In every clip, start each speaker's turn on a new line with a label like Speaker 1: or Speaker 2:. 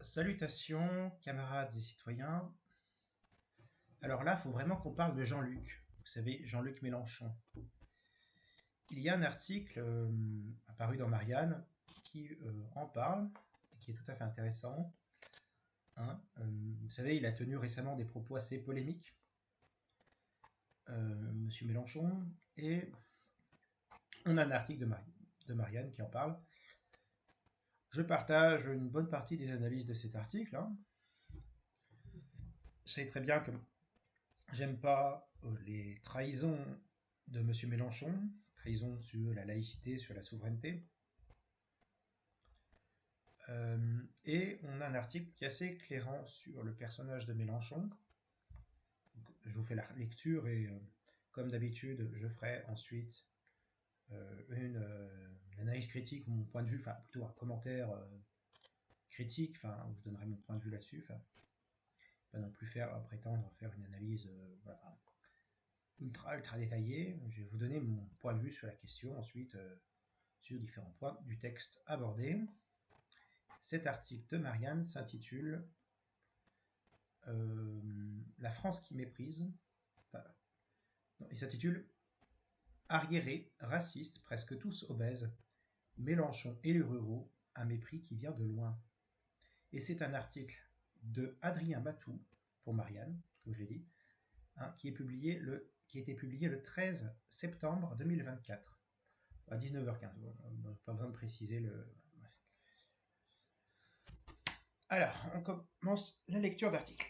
Speaker 1: Salutations, camarades et citoyens. Alors là, il faut vraiment qu'on parle de Jean-Luc. Vous savez, Jean-Luc Mélenchon. Il y a un article apparu dans Marianne qui en parle et qui est tout à fait intéressant. Vous savez, il a tenu récemment des propos assez polémiques, Monsieur Mélenchon, et on a un article de Marianne qui en parle. Je partage une bonne partie des analyses de cet article. Je sais très bien que j'aime pas les trahisons de M. Mélenchon, trahison sur la laïcité, sur la souveraineté. Et on a un article qui est assez éclairant sur le personnage de Mélenchon. Je vous fais la lecture et, comme d'habitude, je ferai ensuite une analyse critique ou mon point de vue, enfin plutôt un commentaire critique, où je donnerai mon point de vue là-dessus. Pas non plus prétendre faire une analyse voilà, ultra détaillée. Je vais vous donner mon point de vue sur la question, ensuite sur différents points du texte abordé. Cet article de Marianne s'intitule La France qui méprise. Il s'intitule Arriérés, racistes, presque tous obèses, Mélenchon et les ruraux, un mépris qui vient de loin. Et c'est un article de Adrien Matou, pour Marianne, comme je l'ai dit, qui a été publié le 13 septembre 2024, à 19h15. Pas besoin de préciser le. Alors, on commence la lecture d'article.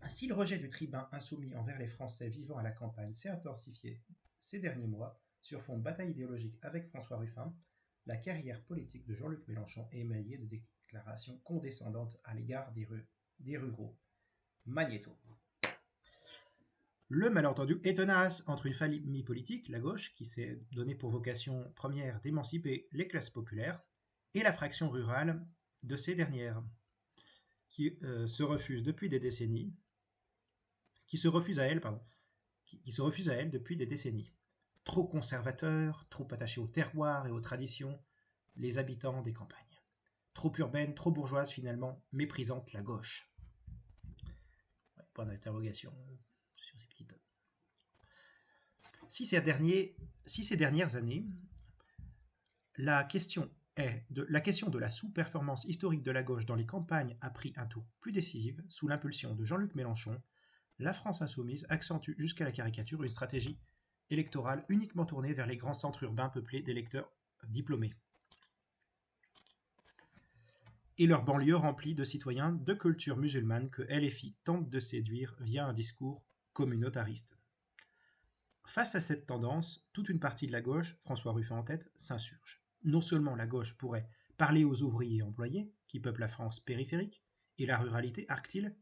Speaker 1: Si le rejet du tribun insoumis envers les Français vivant à la campagne s'est intensifié ces derniers mois sur fond de bataille idéologique avec François Ruffin, la carrière politique de Jean-Luc Mélenchon est émaillée de déclarations condescendantes à l'égard des ruraux. Magnéto. Le malentendu est tenace entre une famille politique, la gauche, qui s'est donné pour vocation première d'émanciper les classes populaires, et la fraction rurale de ces dernières, qui se refuse depuis des décennies, qui se refuse à elle depuis des décennies. Trop conservateurs, trop attachés au terroir et aux traditions, les habitants des campagnes. Trop urbaines, trop bourgeoises finalement, méprisantes la gauche. Ouais, point d'interrogation sur ces petites. Si ces dernières années, la question de la sous-performance historique de la gauche dans les campagnes a pris un tour plus décisif sous l'impulsion de Jean-Luc Mélenchon, la France insoumise accentue jusqu'à la caricature une stratégie électorale uniquement tournée vers les grands centres urbains peuplés d'électeurs diplômés et leurs banlieues remplies de citoyens de culture musulmane que LFI tente de séduire via un discours communautariste. Face à cette tendance, toute une partie de la gauche, François Ruffin en tête, s'insurge. Non seulement la gauche pourrait parler aux ouvriers et employés, qui peuplent la France périphérique, et la ruralité arctile,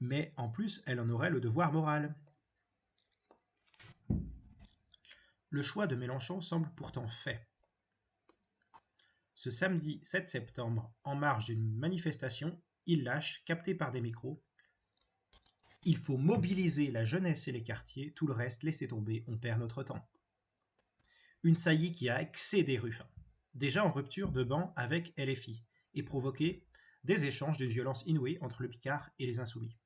Speaker 1: mais en plus elle en aurait le devoir moral. Le choix de Mélenchon semble pourtant fait. Ce samedi 7 septembre, en marge d'une manifestation, il lâche, capté par des micros, « Il faut mobiliser la jeunesse et les quartiers, tout le reste, laissez tomber, on perd notre temps. » Une saillie qui a excédé Ruffin, déjà en rupture de banc avec LFI, et provoqué des échanges de violence inouïe entre le Picard et les Insoumis.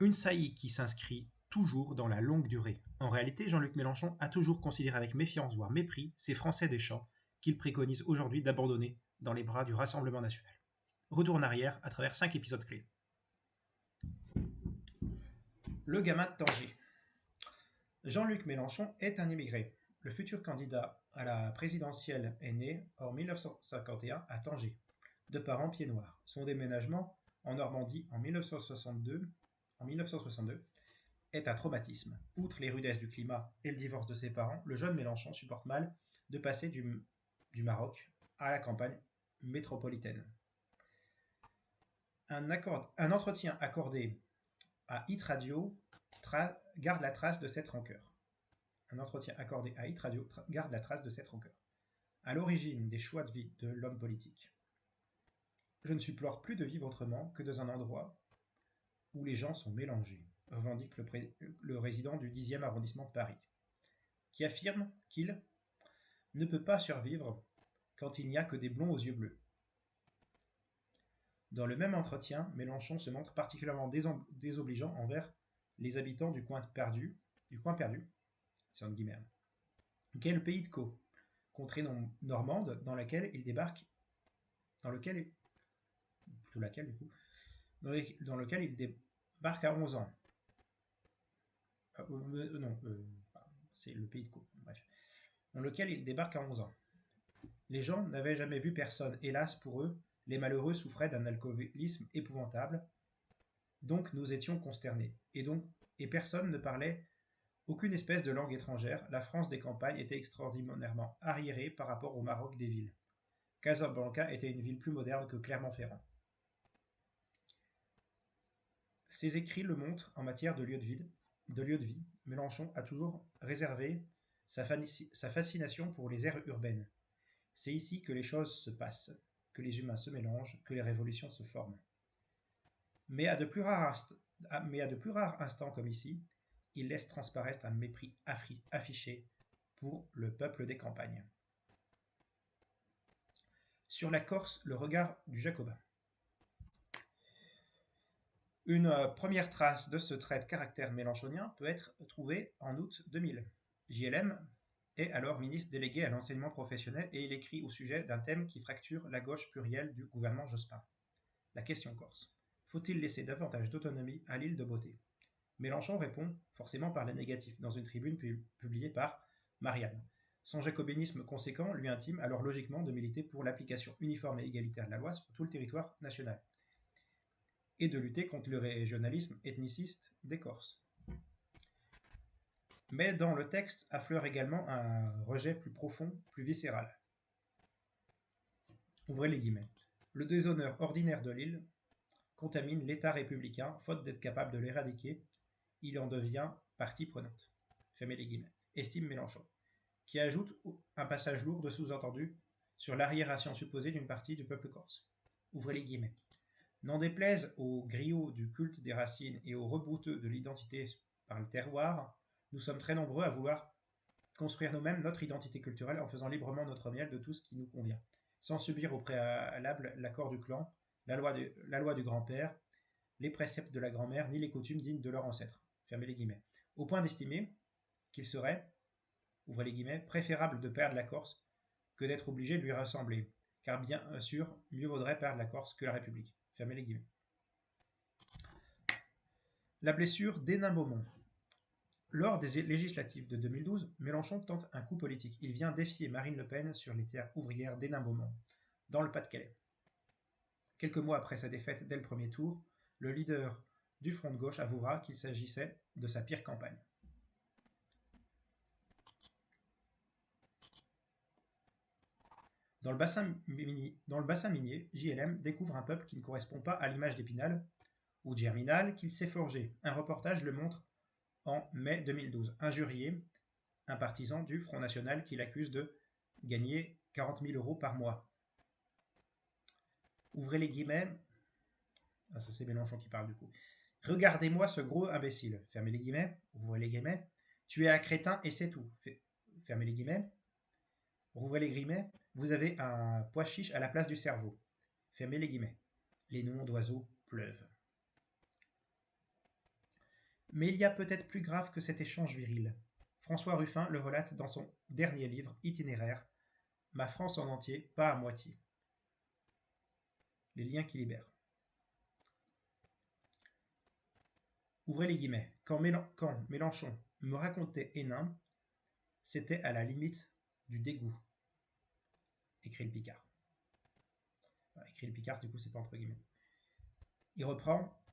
Speaker 1: Une saillie qui s'inscrit toujours dans la longue durée. En réalité, Jean-Luc Mélenchon a toujours considéré avec méfiance, voire mépris, ces Français des champs qu'il préconise aujourd'hui d'abandonner dans les bras du Rassemblement national. Retour en arrière à travers 5 épisodes clés. Le gamin de Tanger. Jean-Luc Mélenchon est un immigré. Le futur candidat à la présidentielle est né en 1951 à Tanger, de parents pieds noirs. Son déménagement en Normandie en 1962 est un traumatisme. Outre les rudesses du climat et le divorce de ses parents, le jeune Mélenchon supporte mal de passer du Maroc à la campagne métropolitaine. Un entretien accordé à Hit Radio garde la trace de cette rancœur. Un entretien accordé à Hit Radio garde la trace de cette rancœur. À l'origine des choix de vie de l'homme politique. Je ne supporte plus de vivre autrement que dans un endroit où les gens sont mélangés, revendique le résident du 10e arrondissement de Paris, qui affirme qu'il ne peut pas survivre quand il n'y a que des blonds aux yeux bleus. Dans le même entretien, Mélenchon se montre particulièrement désobligeant envers les habitants du coin perdu, c'est entre guillemets, qu'est le pays de Caux, contrée normande dans laquelle il débarque, dans lequel, plutôt laquelle du coup, dans lequel il débarque à 11 ans. Non, c'est le pays de Caux, bref. Dans lequel il débarque à 11 ans. Les gens n'avaient jamais vu personne, hélas pour eux, les malheureux souffraient d'un alcoolisme épouvantable, donc nous étions consternés, et personne ne parlait aucune espèce de langue étrangère. La France des campagnes était extraordinairement arriérée par rapport au Maroc des villes. Casablanca était une ville plus moderne que Clermont-Ferrand. Ses écrits le montrent en matière de lieu de vie. Mélenchon a toujours réservé sa fascination pour les aires urbaines. C'est ici que les choses se passent, que les humains se mélangent, que les révolutions se forment. Mais à de plus rares instants comme ici, il laisse transparaître un mépris affiché pour le peuple des campagnes. Sur la Corse, le regard du Jacobin. Une première trace de ce trait de caractère mélenchonien peut être trouvée en août 2000. JLM est alors ministre délégué à l'enseignement professionnel et il écrit au sujet d'un thème qui fracture la gauche plurielle du gouvernement Jospin. La question corse. Faut-il laisser davantage d'autonomie à l'île de Beauté? Mélenchon répond forcément par le négatif dans une tribune publiée par Marianne. Son jacobinisme conséquent lui intime alors logiquement de militer pour l'application uniforme et égalitaire de la loi sur tout le territoire national et de lutter contre le régionalisme ethniciste des Corses. Mais dans le texte affleure également un rejet plus profond, plus viscéral. Ouvrez les guillemets. Le déshonneur ordinaire de l'île contamine l'État républicain, faute d'être capable de l'éradiquer, il en devient partie prenante. Fermez les guillemets. Estime Mélenchon, qui ajoute un passage lourd de sous-entendu sur l'arriération supposée d'une partie du peuple corse. Ouvrez les guillemets. N'en déplaise aux griots du culte des racines et aux rebouteux de l'identité par le terroir, nous sommes très nombreux à vouloir construire nous-mêmes notre identité culturelle en faisant librement notre miel de tout ce qui nous convient, sans subir au préalable l'accord du clan, la loi du grand-père, les préceptes de la grand-mère, ni les coutumes dignes de leurs ancêtres. Fermez les guillemets. Au point d'estimer qu'il serait, ouvrez les guillemets, préférable de perdre la Corse que d'être obligé de lui ressembler, car bien sûr, mieux vaudrait perdre la Corse que la République. Fermez les guillemets. La blessure d'Hénin-Beaumont. Lors des législatives de 2012, Mélenchon tente un coup politique. Il vient défier Marine Le Pen sur les terres ouvrières d'Hénin-Beaumont, dans le Pas-de-Calais. Quelques mois après sa défaite dès le premier tour, le leader du Front de gauche avouera qu'il s'agissait de sa pire campagne. Dans le bassin minier, JLM découvre un peuple qui ne correspond pas à l'image d'Épinal ou de Germinal qu'il s'est forgé. Un reportage le montre en mai 2012. Injurié, un partisan du Front National qui l'accuse de gagner 40 000 euros par mois. Ouvrez les guillemets. Ah, ça c'est Mélenchon qui parle du coup. Regardez-moi ce gros imbécile. Fermez les guillemets. Ouvrez les guillemets. Tu es un crétin et c'est tout. Fermez les guillemets. Rouvrez les guillemets. Vous avez un pois chiche à la place du cerveau. Fermez les guillemets. Les noms d'oiseaux pleuvent. Mais il y a peut-être plus grave que cet échange viril. François Ruffin le relate dans son dernier livre, Itinéraire, Ma France en entier, pas à moitié. Les liens qui libèrent. Ouvrez les guillemets. Quand Mélenchon me racontait Hénin, c'était à la limite du dégoût. Écrit le Picard. Écrit le Picard, du coup, c'est pas entre guillemets. Il reprend.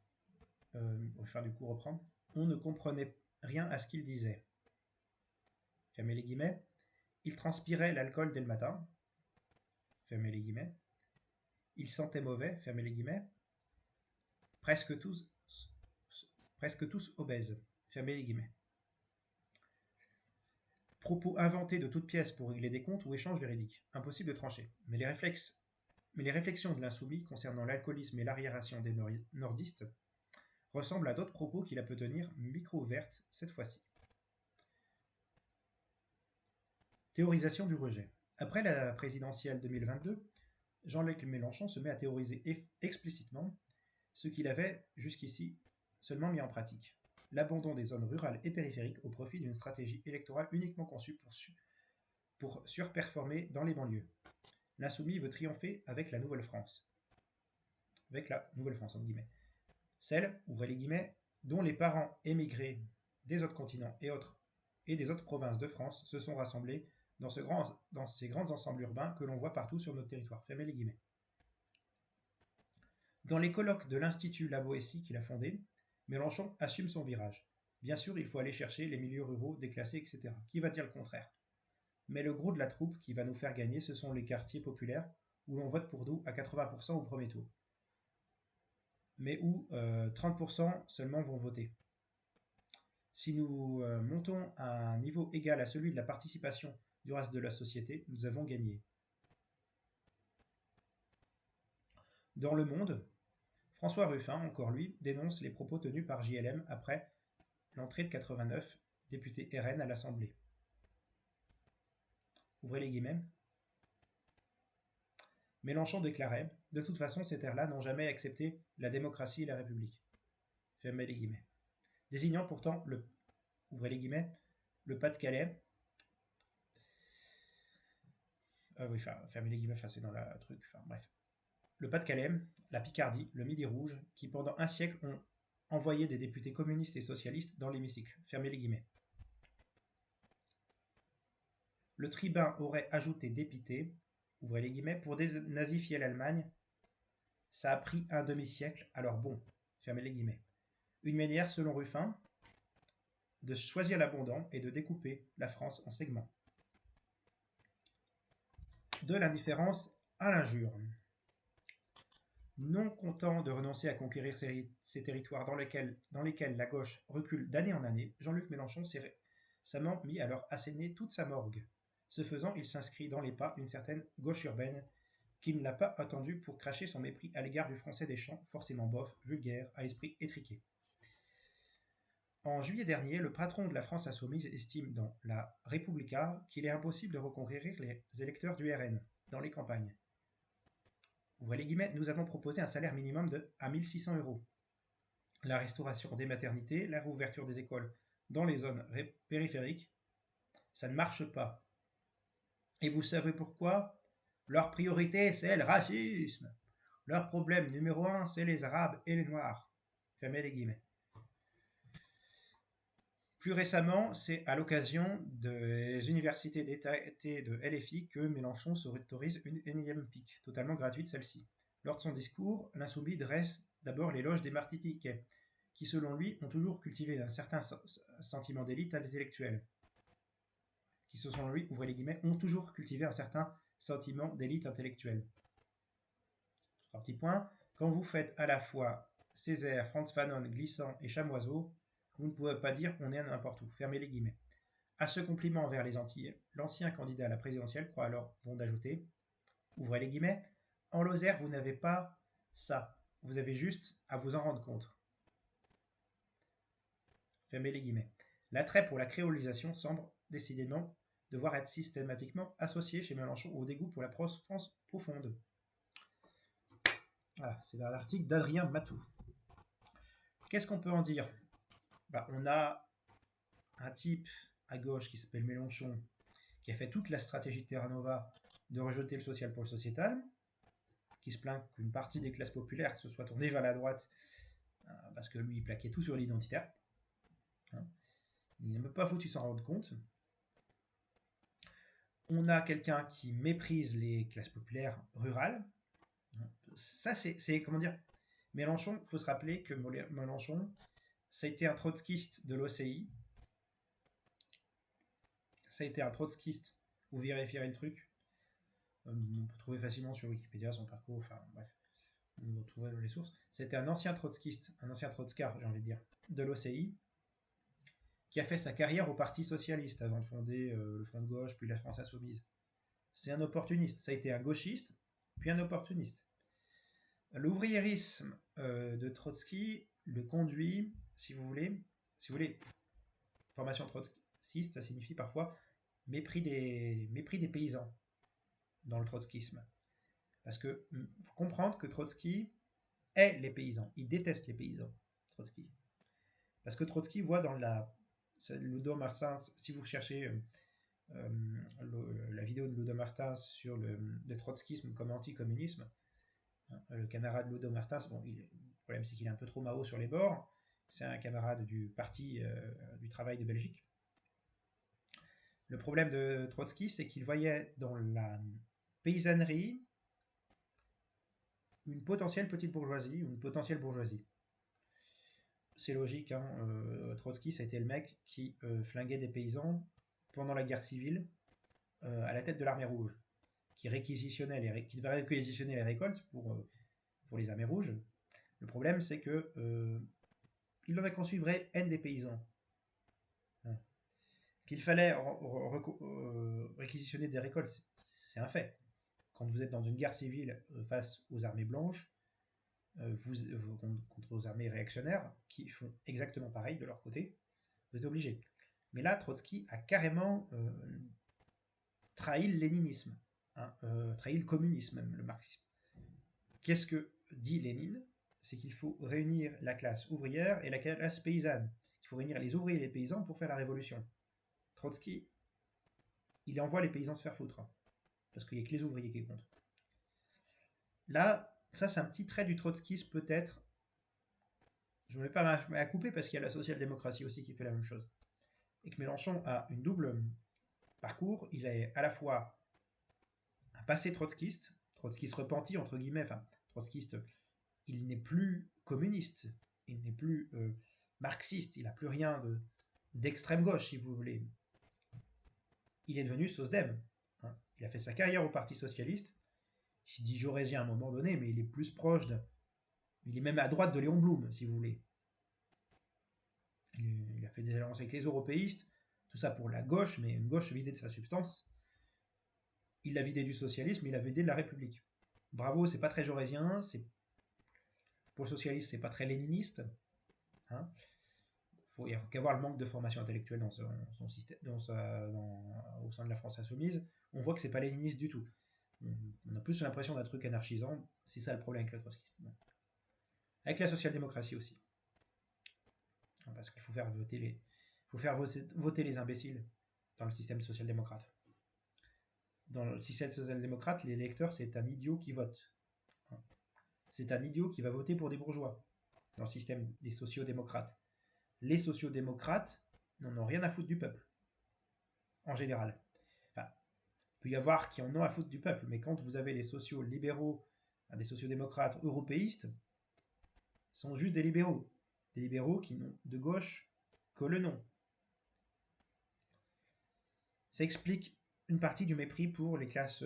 Speaker 1: Ruffin, du coup, reprend. On ne comprenait rien à ce qu'il disait. Fermez les guillemets. Il transpirait l'alcool dès le matin. Fermez les guillemets. Il sentait mauvais. Fermez les guillemets. Presque tous obèses. Fermez les guillemets. Propos inventés de toutes pièces pour régler des comptes ou échanges véridiques. Impossible de trancher. Mais les réflexions de l'insoumis concernant l'alcoolisme et l'arriération des nordistes ressemblent à d'autres propos qu'il a pu tenir micro-ouvertes cette fois-ci. Théorisation du rejet. Après la présidentielle 2022, Jean-Luc Mélenchon se met à théoriser explicitement ce qu'il avait jusqu'ici seulement mis en pratique. L'abandon des zones rurales et périphériques au profit d'une stratégie électorale uniquement conçue pour surperformer dans les banlieues. L'insoumis veut triompher avec la Nouvelle-France. Avec la Nouvelle-France, entre guillemets. Celle, ouvrez les guillemets, dont les parents émigrés des autres continents et des autres provinces de France se sont rassemblés dans ces grands ensembles urbains que l'on voit partout sur notre territoire. Fermez les guillemets. Dans les colloques de l'Institut La Boétie qu'il a fondé, Mélenchon assume son virage. Bien sûr, il faut aller chercher les milieux ruraux, déclassés, etc. Qui va dire le contraire? Mais le gros de la troupe qui va nous faire gagner, ce sont les quartiers populaires où l'on vote pour nous à 80% au premier tour. Mais où 30% seulement vont voter. Si nous montons à un niveau égal à celui de la participation du reste de la société, nous avons gagné. Dans Le Monde, François Ruffin, encore lui, dénonce les propos tenus par JLM après l'entrée de 89 députés RN à l'Assemblée. Ouvrez les guillemets. Mélenchon déclarait « De toute façon, ces terres-là n'ont jamais accepté la démocratie et la République. » Fermez les guillemets. Désignant pourtant ouvrez les guillemets, le Pas-de-Calais. Oui, fermez les guillemets, c'est dans la truc, bref. Le Pas-de-Calais, la Picardie, le Midi Rouge, qui pendant un siècle ont envoyé des députés communistes et socialistes dans l'hémicycle. Fermez les guillemets. Le tribun aurait ajouté dépité, ouvrez les guillemets, pour dénazifier l'Allemagne. Ça a pris un demi-siècle, alors bon, fermez les guillemets. Une manière, selon Ruffin, de choisir l'abondant et de découper la France en segments. De l'indifférence à l'injure. Non content de renoncer à conquérir ces territoires dans lesquels la gauche recule d'année en année, Jean-Luc Mélenchon s'est récemment mis à leur asséner toute sa morgue. Ce faisant, il s'inscrit dans les pas d'une certaine gauche urbaine qui ne l'a pas attendu pour cracher son mépris à l'égard du français des champs, forcément bof, vulgaire, à esprit étriqué. En juillet dernier, le patron de la France insoumise estime dans la Repubblica qu'il est impossible de reconquérir les électeurs du RN dans les campagnes. Ouvrez les guillemets, nous avons proposé un salaire minimum à 1 600 €. La restauration des maternités, la réouverture des écoles dans les zones périphériques, ça ne marche pas. Et vous savez pourquoi? Leur priorité, c'est le racisme. Leur problème numéro 1, c'est les Arabes et les Noirs. Fermez les guillemets. Plus récemment, c'est à l'occasion des universités d'État de LFI que Mélenchon s'autorise une énième pique, totalement gratuite celle-ci. Lors de son discours, l'insoumis dresse d'abord l'éloge des martiniquais, qui selon lui ont toujours cultivé un certain sentiment d'élite intellectuelle. Qui selon lui, ouvrez les guillemets, ont toujours cultivé un certain sentiment d'élite intellectuelle. 3 petits points. Quand vous faites à la fois Césaire, Franz Fanon, Glissant et Chamoiseau, vous ne pouvez pas dire on est à n'importe où. Fermez les guillemets. À ce compliment envers les Antillais, l'ancien candidat à la présidentielle croit alors bon d'ajouter, ouvrez les guillemets, en Lozère, vous n'avez pas ça. Vous avez juste à vous en rendre compte. Fermez les guillemets. L'attrait pour la créolisation semble décidément devoir être systématiquement associé chez Mélenchon au dégoût pour la France profonde. Voilà, c'est dans l'article d'Adrien Matou. Qu'est-ce qu'on peut en dire? On a un type à gauche qui s'appelle Mélenchon, qui a fait toute la stratégie de Terra Nova de rejeter le social pour le sociétal, qui se plaint qu'une partie des classes populaires se soit tournée vers la droite parce que lui, il plaquait tout sur l'identitaire. Il n'a même pas foutu s'en rendre compte. On a quelqu'un qui méprise les classes populaires rurales. Ça, c'est comment dire, Mélenchon, il faut se rappeler que Mélenchon, ça a été un trotskiste de l'OCI. Ça a été un trotskiste. Vous vérifierez le truc. On peut trouver facilement sur Wikipédia son parcours. Enfin, bref. On va trouver les sources. C'était un ancien trotskiste, un ancien trotskar, j'ai envie de dire, de l'OCI, qui a fait sa carrière au Parti Socialiste avant de fonder le Front de Gauche, puis la France Insoumise. C'est un opportuniste. Ça a été un gauchiste, puis un opportuniste. L'ouvriérisme de Trotsky le conduit, si vous voulez, formation trotskiste, ça signifie parfois mépris des paysans dans le trotskisme. Parce que faut comprendre que Trotsky hait les paysans. Il déteste les paysans, Trotsky. Parce que Trotsky voit dans Ludo Martins, si vous cherchez la vidéo de Ludo Martins sur le trotskisme comme anticommunisme, hein, le camarade Ludo Martins, bon, le problème c'est qu'il est un peu trop Mao sur les bords. C'est un camarade du Parti du Travail de Belgique. Le problème de Trotsky, c'est qu'il voyait dans la paysannerie une potentielle petite bourgeoisie, une potentielle bourgeoisie. C'est logique, hein, Trotsky, ça a été le mec qui flinguait des paysans pendant la guerre civile à la tête de l'armée rouge, qui qui devait réquisitionner les récoltes pour les armées rouges. Le problème, c'est que il en a conçu une vraie haine des paysans. Hein. Qu'il fallait réquisitionner des récoltes, c'est un fait. Quand vous êtes dans une guerre civile face aux armées blanches, contre aux armées réactionnaires, qui font exactement pareil de leur côté, vous êtes obligé. Mais là, Trotsky a carrément trahi le léninisme, hein, trahi le communisme, même le marxisme. Qu'est-ce que dit Lénine? C'est qu'il faut réunir la classe ouvrière et la classe paysanne. Il faut réunir les ouvriers et les paysans pour faire la révolution. Trotsky, il envoie les paysans se faire foutre, hein, parce qu'il n'y a que les ouvriers qui comptent. Là, ça c'est un petit trait du trotskisme peut-être. Je ne vais pas à couper parce qu'il y a la social-démocratie aussi qui fait la même chose. Et que Mélenchon a une double parcours. Il est à la fois un passé trotskiste repenti entre guillemets, enfin trotskiste, il n'est plus communiste, il n'est plus marxiste, il n'a plus rien d'extrême gauche si vous voulez. Il est devenu SOSDEM. Hein. Il a fait sa carrière au Parti Socialiste. J'ai dit Jaurésien à un moment donné, mais il est plus proche de... Il est même à droite de Léon Blum, si vous voulez. Il a fait des alliances avec les européistes, tout ça pour la gauche, mais une gauche vidée de sa substance. Il l'a vidé du socialisme, il l'a vidé de la République. Bravo, c'est pas très jaurésien, pour le socialiste, c'est pas très léniniste. Hein. Il n'y a qu'à voir le manque de formation intellectuelle dans son système, au sein de la France insoumise. On voit que c'est pas léniniste du tout. On a plus l'impression d'un truc anarchisant. C'est ça le problème avec le trotskisme. Bon. Avec la social-démocratie aussi. Parce qu'il faut faire voter les imbéciles dans le système social-démocrate. Dans le système social-démocrate, l'électeur, c'est un idiot qui vote. C'est un idiot qui va voter pour des bourgeois. Dans le système des sociodémocrates. Les sociodémocrates n'en ont rien à foutre du peuple. En général. Enfin, il peut y avoir qui en ont à foutre du peuple, mais quand vous avez les sociaux-libéraux, des sociodémocrates européistes, sont juste des libéraux. Des libéraux qui n'ont de gauche que le nom. Ça explique une partie du mépris pour les classes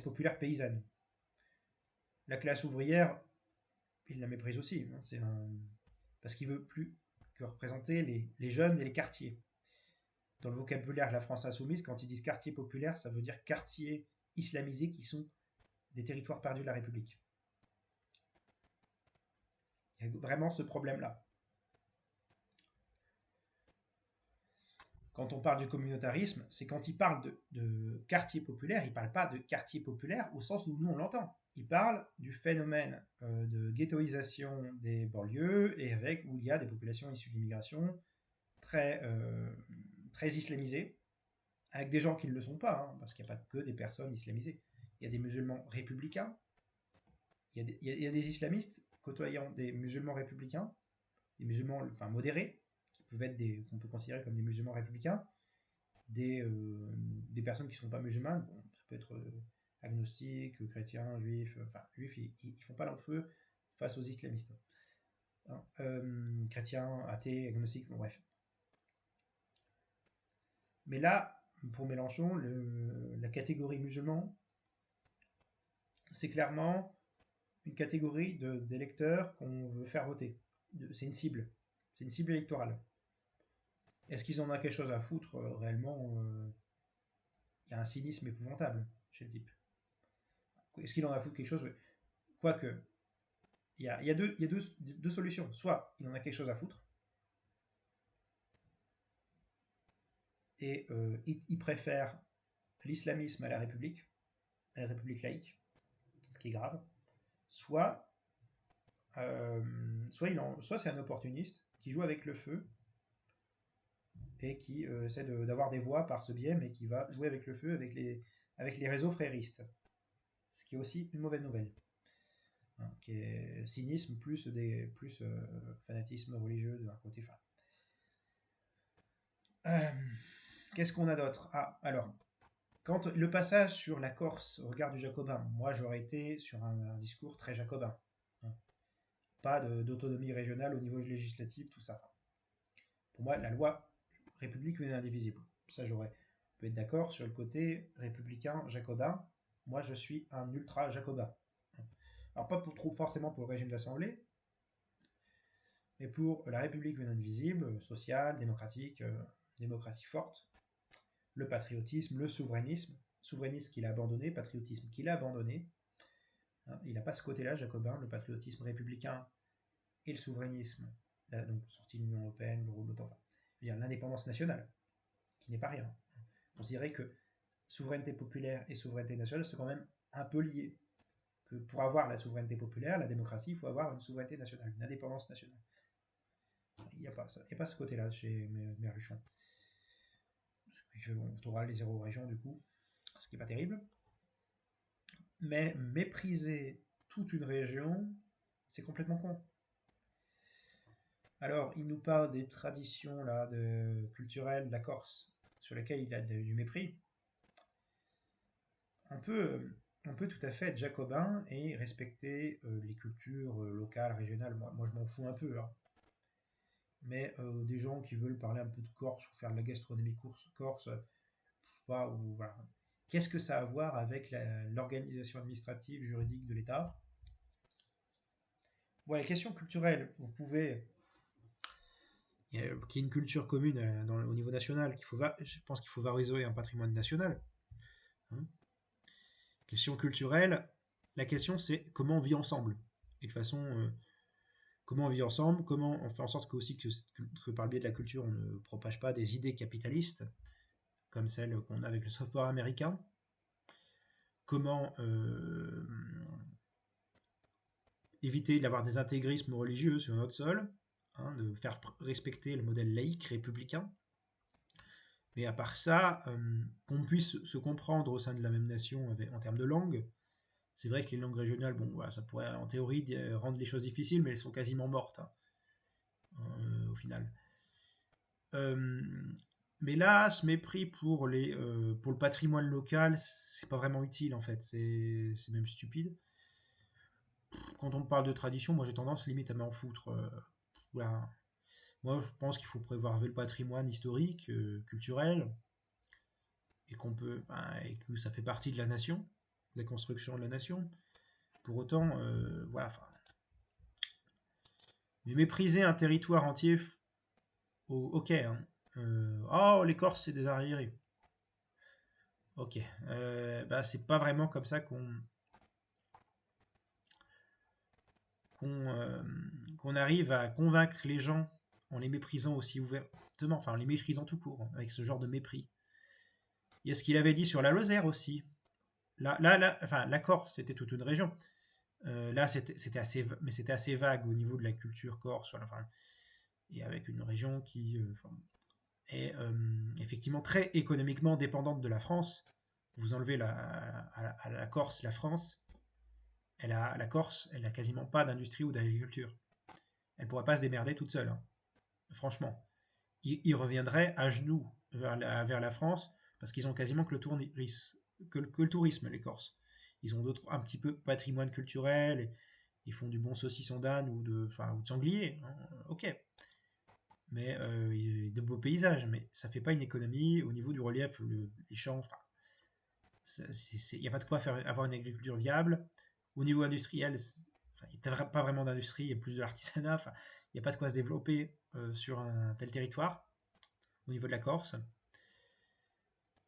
Speaker 1: populaires paysannes. La classe ouvrière, il la méprise aussi. Hein, parce qu'il veut plus que représenter les jeunes et les quartiers. Dans le vocabulaire de la France insoumise, quand ils disent quartier populaire, ça veut dire quartiers islamisés qui sont des territoires perdus de la République. Il y a vraiment ce problème-là. Quand on parle du communautarisme, c'est quand il parle de quartier populaire, il ne parle pas de quartier populaire au sens où nous on l'entend. Il parle du phénomène de ghettoisation des banlieues et où il y a des populations issues de l'immigration très islamisées, avec des gens qui ne le sont pas, hein, parce qu'il n'y a pas que des personnes islamisées. Il y a des musulmans républicains, il y a des islamistes côtoyant des musulmans républicains, des musulmans modérés, qu'on peut considérer comme des musulmans républicains, des personnes qui ne sont pas musulmanes, bon, ça peut être agnostiques, chrétiens, juifs, juifs, ils font pas long feu face aux islamistes. Hein, chrétiens, athées, agnostiques, bon, bref. Mais là, pour Mélenchon, la catégorie musulman, c'est clairement une catégorie d'électeurs qu'on veut faire voter. C'est une cible. C'est une cible électorale. Est-ce qu'ils en ont quelque chose à foutre réellement Il y a un cynisme épouvantable chez le type. Est-ce qu'il en a à foutre quelque chose? Quoique, il y a deux solutions. Soit il en a quelque chose à foutre, et il préfère l'islamisme à la République laïque. ce qui est grave, soit, soit c'est un opportuniste qui joue avec le feu et qui essaie d'avoir des voix par ce biais, mais qui va jouer avec le feu avec les réseaux fréristes, ce qui est aussi une mauvaise nouvelle, hein, qui est cynisme plus fanatisme religieux d'un côté. Enfin, euh, qu'est-ce qu'on a d'autre? Ah, alors, quand le passage sur la Corse au regard du jacobin, moi j'aurais été sur un discours très jacobin, hein. Pas d'autonomie régionale au niveau législatif, tout ça. Pour moi, la loi république est indivisible. Ça, j'aurais peut être d'accord sur le côté républicain jacobin. Moi, je suis un ultra jacobin. Alors, pas pour, trop forcément pour le régime d'assemblée, mais pour la République indivisible, sociale, démocratique, démocratie forte, le patriotisme, le souverainisme, souverainisme qu'il a abandonné, patriotisme qu'il a abandonné. Hein, il n'a pas ce côté-là, jacobin, le patriotisme républicain et le souverainisme, là, donc sortie de l'Union européenne, l'euro, l'OTAN, enfin, l'indépendance nationale, qui n'est pas rien. On dirait que souveraineté populaire et souveraineté nationale sont quand même un peu liés. Que pour avoir la souveraineté populaire, la démocratie, il faut avoir une souveraineté nationale, une indépendance nationale. Il n'y a pas ça. Il n'y a pas ce côté-là chez Merluchon. On aura les zéro régions du coup, ce qui n'est pas terrible. Mais mépriser toute une région, c'est complètement con. Alors, il nous parle des traditions là, culturelles de la Corse, sur lesquelles il a du mépris. On peut, on peut tout à fait être jacobin et respecter les cultures locales, régionales. Moi, je m'en fous un peu, hein. Mais des gens qui veulent parler un peu de Corse ou faire de la gastronomie corse, je sais pas, ou voilà. Qu'est-ce que ça a à voir avec l'organisation administrative, juridique de l'État? Voilà, les questions culturelles, vous pouvez. Qu'il y ait une culture commune au niveau national, je pense qu'il faut valoriser un patrimoine national, hein. Question culturelle, la question c'est comment on vit ensemble. Et de façon, comment on vit ensemble, comment on fait en sorte que par le biais de la culture, on ne propage pas des idées capitalistes, comme celles qu'on a avec le soft power américain. Comment éviter d'avoir des intégrismes religieux sur notre sol, hein, de faire respecter le modèle laïque républicain. Mais à part ça, qu'on puisse se comprendre au sein de la même nation en termes de langue. C'est vrai que les langues régionales, bon, voilà, ça pourrait en théorie rendre les choses difficiles, mais elles sont quasiment mortes, hein, au final. Euh, mais là, ce mépris pour le patrimoine local, c'est pas vraiment utile en fait, c'est même stupide. Quand on parle de tradition, moi j'ai tendance limite à m'en foutre. Voilà. Moi je pense qu'il faut préserver le patrimoine historique, culturel, et que ça fait partie de la nation, de la construction de la nation. Pour autant, voilà, mais mépriser un territoire entier, ok, hein. Oh, les Corses, c'est des arriérés. Ok, bah, c'est pas vraiment comme ça qu'on qu'on arrive à convaincre les gens en les méprisant aussi ouvertement, enfin en les méprisant tout court, avec ce genre de mépris. Il y a ce qu'il avait dit sur la Lozère aussi. Enfin, la Corse, c'était toute une région. Là, c'était assez vague au niveau de la culture corse, voilà, enfin, et avec une région qui est effectivement très économiquement dépendante de la France. Vous enlevez à la Corse la France, la Corse, elle n'a quasiment pas d'industrie ou d'agriculture. Elle ne pourrait pas se démerder toute seule, hein. Franchement. Ils reviendraient à genoux vers la France parce qu'ils ont quasiment que le tourisme, les Corses. Ils ont d'autres, un petit peu patrimoine culturel, ils font du bon saucisson d'âne ou de sanglier, hein, ok. Mais de beaux paysages, mais ça fait pas une économie au niveau du relief, les champs, enfin, il n'y a pas de quoi avoir une agriculture viable. Au niveau industriel, il n'y a pas vraiment d'industrie, il y a plus de l'artisanat, enfin, il n'y a pas de quoi se développer sur un tel territoire au niveau de la Corse.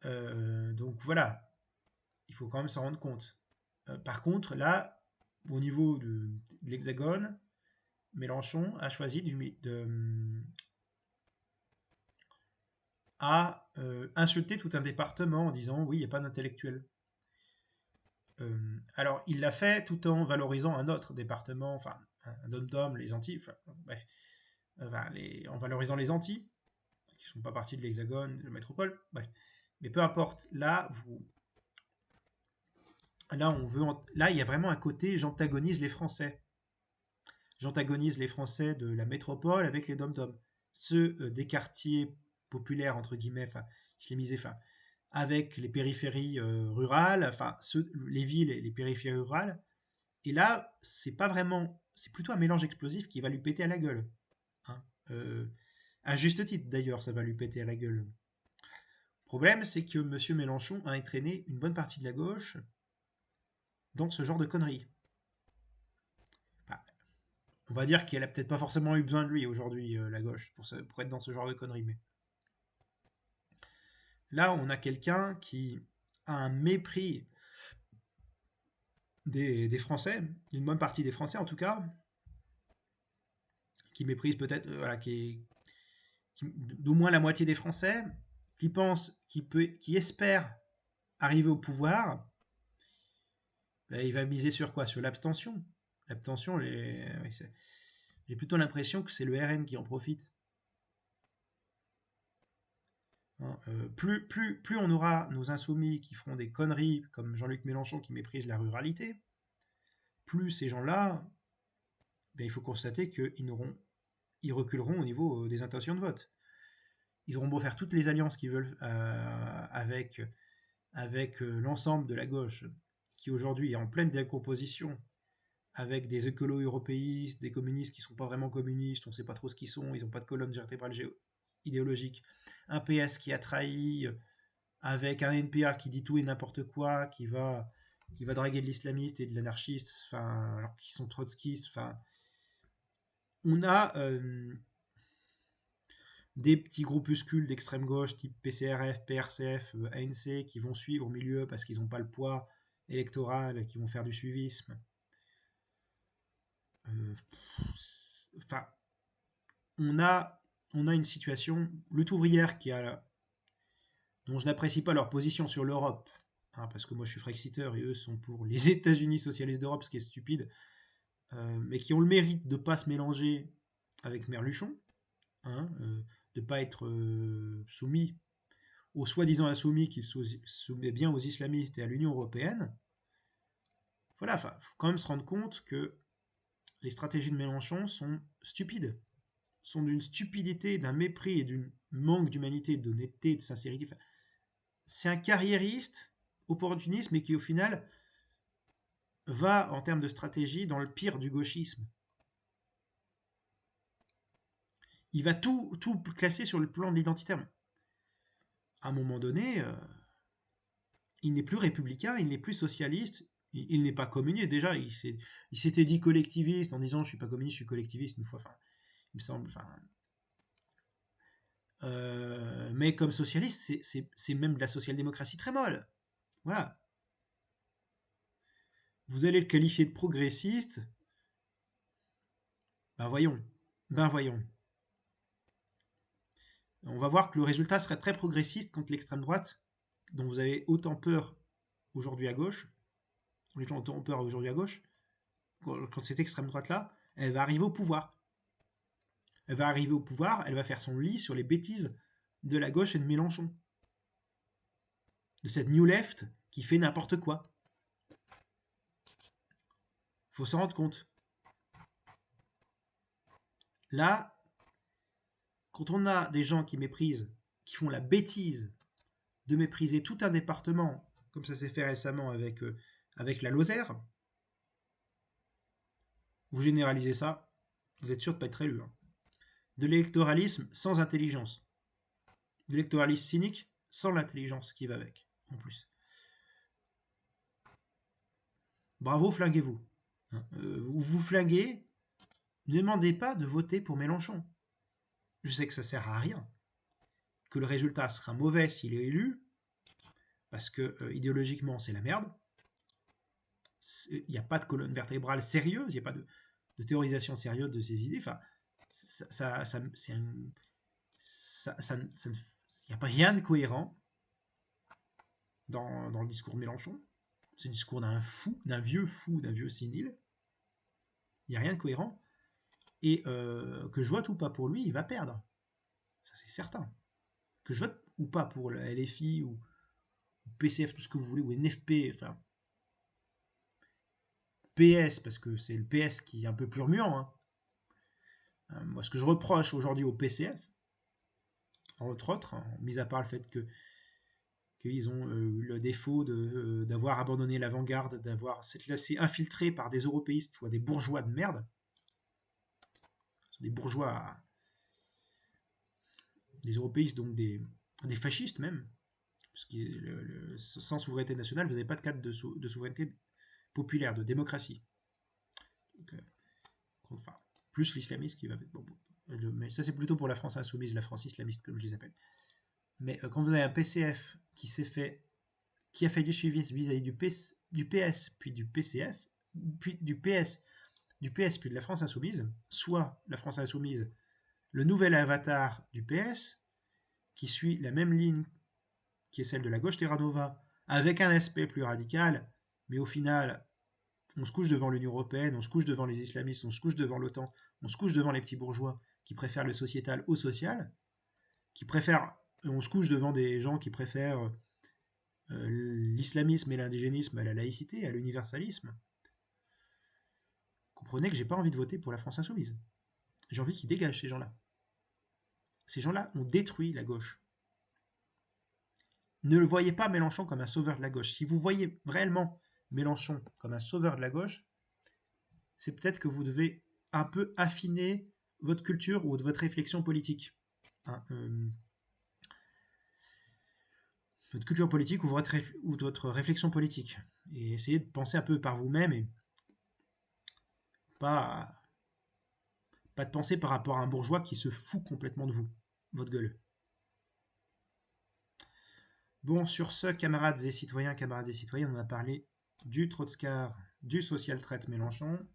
Speaker 1: Donc voilà, il faut quand même s'en rendre compte. Par contre, là, au niveau de l'Hexagone, Mélenchon a choisi à insulter tout un département en disant oui, il n'y a pas d'intellectuels. Alors, il l'a fait tout en valorisant un autre département, enfin, un dom-tom, les Antilles, enfin, bref, en valorisant les Antilles, qui ne sont pas partie de l'Hexagone, de la métropole, bref. Mais peu importe, là, il y a vraiment un côté, j'antagonise les Français. J'antagonise les Français de la métropole avec les dom-toms. Ceux des quartiers populaires, entre guillemets, enfin, islamisés, enfin, avec les périphéries rurales, enfin, les villes et les périphéries rurales. Et là, c'est plutôt un mélange explosif qui va lui péter à la gueule. Hein. À juste titre, d'ailleurs, ça va lui péter à la gueule. Le problème, c'est que M. Mélenchon a entraîné une bonne partie de la gauche dans ce genre de conneries. Enfin, on va dire qu'elle a peut-être pas forcément eu besoin de lui aujourd'hui, la gauche, pour être dans ce genre de conneries. Mais là, on a quelqu'un qui a un mépris des Français, d'une bonne partie des Français en tout cas, qui méprise peut-être, voilà, d'au moins la moitié des Français, qui pense, qui espère arriver au pouvoir, ben, il va miser sur quoi? Sur l'abstention. L'abstention, oui, j'ai plutôt l'impression que c'est le RN qui en profite. Hein. Plus on aura nos insoumis qui feront des conneries comme Jean-Luc Mélenchon qui méprise la ruralité, plus ces gens-là, ben, il faut constater ils reculeront au niveau des intentions de vote. Ils auront beau faire toutes les alliances qu'ils veulent avec l'ensemble de la gauche, qui aujourd'hui est en pleine décomposition, avec des écolos européistes, des communistes qui ne sont pas vraiment communistes, on ne sait pas trop ce qu'ils sont, ils n'ont pas de colonne vertébrale idéologique, un PS qui a trahi, avec un NPA qui dit tout et n'importe quoi, qui va draguer de l'islamiste et de l'anarchiste, enfin, alors qu'ils sont trotskistes, enfin, on a des petits groupuscules d'extrême gauche type PCRF, PRCF, ANC qui vont suivre au milieu parce qu'ils n'ont pas le poids électoral, qui vont faire du suivisme. Enfin, on a, on a une situation, lutte ouvrière dont je n'apprécie pas leur position sur l'Europe, hein, parce que moi je suis Frexiteur et eux sont pour les États-Unis socialistes d'Europe, ce qui est stupide, mais qui ont le mérite de ne pas se mélanger avec Merluchon, hein, de ne pas être soumis aux soi-disant insoumis qui se soumettent bien aux islamistes et à l'Union européenne. Voilà, il faut quand même se rendre compte que les stratégies de Mélenchon sont stupides, sont d'une stupidité, d'un mépris et d'un manque d'humanité, d'honnêteté, de sincérité. Enfin, c'est un carriériste, opportuniste, mais qui au final va, en termes de stratégie, dans le pire du gauchisme. Il va tout classer sur le plan de l'identitaire. À un moment donné, il n'est plus républicain, il n'est plus socialiste, il n'est pas communiste. Déjà, il s'était dit collectiviste en disant je suis pas communiste, je suis collectiviste une fois. Enfin, il me semble. Enfin, mais comme socialiste, c'est même de la social-démocratie très molle. Voilà. Vous allez le qualifier de progressiste. Ben voyons. Ben voyons. On va voir que le résultat serait très progressiste contre l'extrême droite, dont vous avez autant peur aujourd'hui à gauche. Les gens ont autant peur aujourd'hui à gauche. Quand cette extrême droite-là, elle va arriver au pouvoir. Elle va arriver au pouvoir, elle va faire son lit sur les bêtises de la gauche et de Mélenchon. De cette New Left qui fait n'importe quoi. Faut s'en rendre compte. Là, quand on a des gens qui méprisent, qui font la bêtise de mépriser tout un département, comme ça s'est fait récemment avec la Lozère, vous généralisez ça, vous êtes sûr de ne pas être élu. Hein. De l'électoralisme sans intelligence. De l'électoralisme cynique sans l'intelligence qui va avec, en plus. Bravo, flinguez-vous. Hein, vous flinguez, ne demandez pas de voter pour Mélenchon. Je sais que ça sert à rien, que le résultat sera mauvais s'il est élu, parce que idéologiquement c'est la merde. Il n'y a pas de colonne vertébrale sérieuse, il n'y a pas de théorisation sérieuse de ces idées. Enfin, il n'y a pas rien de cohérent dans le discours de Mélenchon. C'est le discours d'un fou, d'un vieux sénile. Il n'y a rien de cohérent. Et que je vote ou pas pour lui, il va perdre. Ça, c'est certain. Que je vote ou pas pour la LFI ou PCF, tout ce que vous voulez, ou NFP, enfin, PS, parce que c'est le PS qui est un peu plus remuant. Hein. Moi, ce que je reproche aujourd'hui au PCF, entre autres, hein, mis à part le fait qu'ils ont eu le défaut d'avoir abandonné l'avant-garde, d'avoir s'être laissé infiltrer par des européistes, soit des bourgeois de merde, des bourgeois, des européistes, donc des fascistes même, parce que sans souveraineté nationale, vous n'avez pas de cadre de souveraineté populaire, de démocratie. Donc, enfin, plus l'islamiste qui va... Bon, mais ça, c'est plutôt pour la France insoumise, la France islamiste, comme je les appelle. Mais quand vous avez un PCF qui a fait du suivi vis-à-vis du PS, puis du PCF, puis du PS, puis de la France insoumise, soit la France insoumise, le nouvel avatar du PS, qui suit la même ligne qui est celle de la gauche Terra Nova, avec un aspect plus radical, mais au final, on se couche devant l'Union européenne, on se couche devant les islamistes, on se couche devant l'OTAN, on se couche devant les petits bourgeois qui préfèrent le sociétal au social, on se couche devant des gens qui préfèrent l'islamisme et l'indigénisme à la laïcité, à l'universalisme. Comprenez que j'ai pas envie de voter pour la France insoumise. J'ai envie qu'ils dégagent ces gens-là. Ces gens-là ont détruit la gauche. Ne le voyez pas Mélenchon comme un sauveur de la gauche. Si vous voyez réellement Mélenchon comme un sauveur de la gauche, c'est peut-être que vous devez un peu affiner votre culture ou votre réflexion politique. Hein, votre culture politique ou votre réflexion politique. Et essayez de penser un peu par vous-même et pas, pas de penser par rapport à un bourgeois qui se fout complètement de vous, votre gueule. Bon, sur ce, camarades et citoyens, on a parlé du Trotskar, du social traite Mélenchon,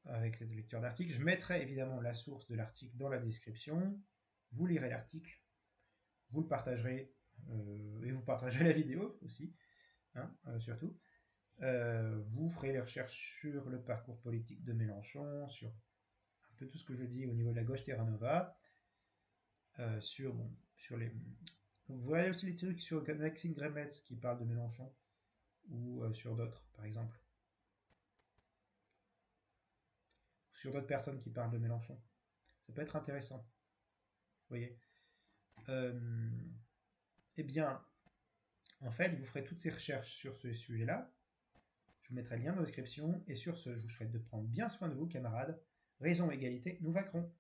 Speaker 1: avec cette lecture d'article. Je mettrai évidemment la source de l'article dans la description. Vous lirez l'article, vous le partagerez, et vous partagerez la vidéo aussi, hein, surtout. Vous ferez les recherches sur le parcours politique de Mélenchon, sur un peu tout ce que je dis au niveau de la gauche Terra Nova, sur les... Vous voyez aussi les trucs sur Maxime Grémetz qui parle de Mélenchon, ou sur d'autres, par exemple. Sur d'autres personnes qui parlent de Mélenchon. Ça peut être intéressant. Vous voyez. Eh bien, en fait, vous ferez toutes ces recherches sur ce sujet-là. Je vous mettrai le lien dans la description. Et sur ce, je vous souhaite de prendre bien soin de vous, camarades. Raison, égalité, nous vaincrons.